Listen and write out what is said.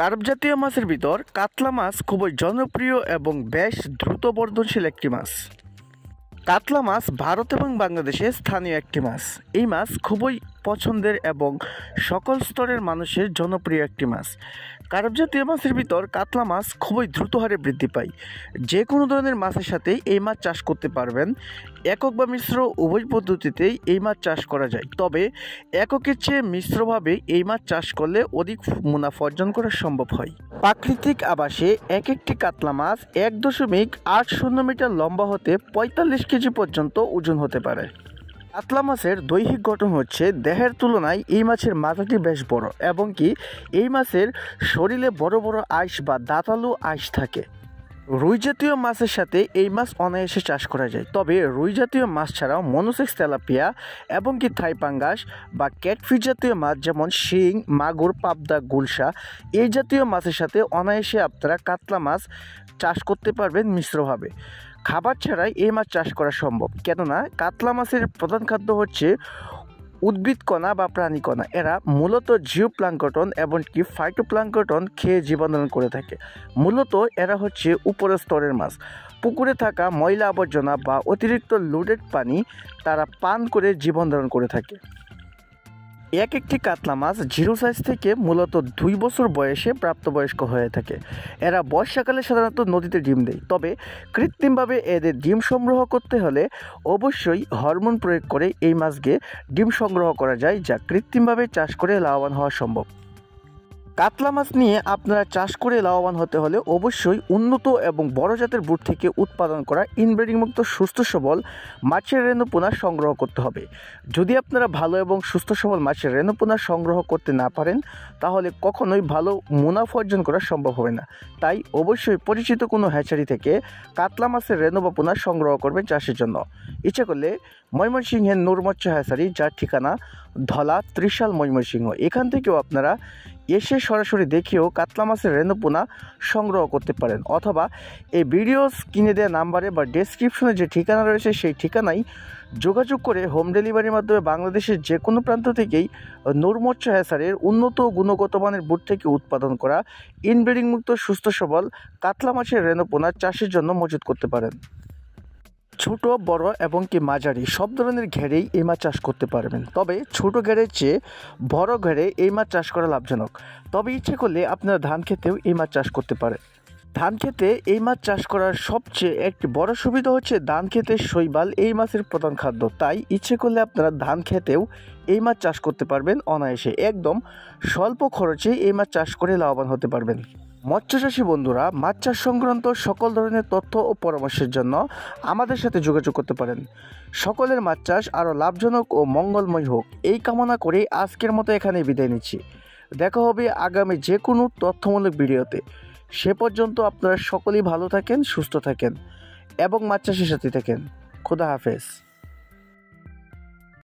Carp জাতীয় মাছের ভিতর কাতলা মাছ খুবই জনপ্রিয় এবং বেশ দ্রুত বর্ধনশীল একটি মাছ। কাতলা মাছ ভারত এবং বাংলাদেশে স্থানীয় একটি মাছ। এই মাছ খুবই পছন্দের এবং সকল স্তরের মানুষের জনপ্রিয় একটি মাছ। কার্প জাতীয় মাছের ভিতর কাতলা মাছ খুবই দ্রুত হারে বৃদ্ধি পায়। যে কোনো ধরনের মাছের সাথেই এই মাছ চাষ করতে পারবেন। একক বা মিশ্র উভয় পদ্ধতিতেই এই মাছ চাষ করা যায়, তবে এককের চেয়ে মিশ্রভাবে এই মাছ চাষ করলে অধিক মুনাফা অর্জন করা সম্ভব হয়। প্রাকৃতিক আবাসে এক একটি কাতলা মাছ 1.80 মিটার লম্বা হতে 45 কেজি পর্যন্ত ওজন হতে পারে। কাতলা মাছের দৈহিক গঠন হচ্ছে দেহের তুলনায় এই মাছের মাথাটি বেশ বড় এবং কি এই মাছের শরীরে বড় বড় আঁশ বা দাঁতালু আঁশ থাকে। রুই জাতীয় মাছের সাথে এই মাছ অনায়াসে চাষ করা যায়, তবে রুই জাতীয় মাছ ছাড়াও মনোসেক্স তেলাপিয়া এবং কি থাই পাঙ্গাস বা ক্যাটফিশ জাতীয় মাছ যেমন শিং, মাগুর, পাবদা, গুলশা এই জাতীয় মাছের সাথে অনায়াসে আপনারা কাতলা মাছ চাষ করতে পারবেন মিশ্রভাবে। খাবার ছাড়াই এই মাছ চাষ করা সম্ভব, কেননা কাতলা মাছের প্রধান খাদ্য হচ্ছে উদ্ভিদকণা বা প্রাণীকণা। এরা মূলত জিওপ্লাঙ্কটন এবং কি ফাইটোপ্লাঙ্কটন খেয়ে জীবনধারণ করে থাকে। মূলত এরা হচ্ছে উপরের স্তরের মাছ। পুকুরে থাকা ময়লা আবর্জনা বা অতিরিক্ত লোডেড পানি তারা পান করে জীবনধারণ করে থাকে। এক একটি কাতলা মাছ 0 সাইজ থেকে মূলত 2 বছর বয়সে প্রাপ্তবয়স্ক হয়ে থাকে। এরা বর্ষাকালে সাধারণত নদীতে ডিম দেয়, তবে কৃত্রিমভাবে এদের ডিম সংগ্রহ করতে হলে অবশ্যই হরমোন প্রয়োগ করে এই মাছকে ডিম সংগ্রহ করা যায়, যা কৃত্রিমভাবে চাষ করে লাভবান হওয়া সম্ভব। কাতলা মাছ নিয়ে আপনারা চাষ করে লাভবান হতে হলে অবশ্যই উন্নত এবং বড় জাতের বুট থেকে উৎপাদন করা ইনব্রিডিং মুক্ত সুস্থ সবল মাছের রেণুপোনা সংগ্রহ করতে হবে। যদি আপনারা ভালো এবং সুস্থ সবল মাছের রেণুপোনা সংগ্রহ করতে না পারেন, তাহলে কখনোই ভালো মুনাফা অর্জন করা সম্ভব হবে না। তাই অবশ্যই পরিচিত কোনো হ্যাচারি থেকে কাতলা মাছের রেণু বা পোনা সংগ্রহ করবেন চাষের জন্য। ইচ্ছে করলে ময়মনসিংহের নূর মৎস্য হ্যাচারি, যার ঠিকানা ধলা, ত্রিশাল, ময়মনসিংহ, এখান থেকেও আপনারা এসে সরাসরি দেখেও কাতলা মাছের রেণুপোনা সংগ্রহ করতে পারেন, অথবা এই ভিডিও স্ক্রিনে দেওয়া নাম্বারে বা ডেসক্রিপশনে যে ঠিকানা রয়েছে সেই ঠিকানায় যোগাযোগ করে হোম ডেলিভারির মাধ্যমে বাংলাদেশের যে কোনো প্রান্ত থেকেই নূর মৎস্য হ্যাচারির উন্নত গুণগত মানের বুট থেকে উৎপাদন করা ইনব্রিডিং মুক্ত সুস্থ সবল কাতলা মাছের রেণুপোনা চাষের জন্য মজুত করতে পারেন। ছোট, বড় এবং কি মাঝারি সব ধরনের ঘেরেই এই মাছ চাষ করতে পারবেন, তবে ছোট ঘেরের চেয়ে বড় ঘেরে এই মাছ চাষ করা লাভজনক। তবে ইচ্ছে করলে আপনারা ধান খেতেও এই মাছ চাষ করতে পারেন। ধান খেতে এই মাছ চাষ করার সবচেয়ে একটি বড় সুবিধা হচ্ছে ধান খেতে শৈবাল এই মাছের প্রধান খাদ্য। তাই ইচ্ছে করলে আপনারা ধান খেতেও এই মাছ চাষ করতে পারবেন অনায়াসে। একদম স্বল্প খরচে এই মাছ চাষ করে লাভবান হতে পারবেন। মৎস্যচাষী বন্ধুরা, মাছ চাষ সংক্রান্ত সকল ধরনের তথ্য ও পরামর্শের জন্য আমাদের সাথে যোগাযোগ করতে পারেন। সকলের মাছ চাষ আরও লাভজনক ও মঙ্গলময় হোক, এই কামনা করে আজকের মতো এখানে বিদায় নিচ্ছি। দেখা হবে আগামী যে কোনো তথ্যমূলক ভিডিওতে। সে পর্যন্ত আপনারা সকলেই ভালো থাকেন, সুস্থ থাকেন এবং মাছ চাষের সাথে থাকেন। খোদা হাফেজ।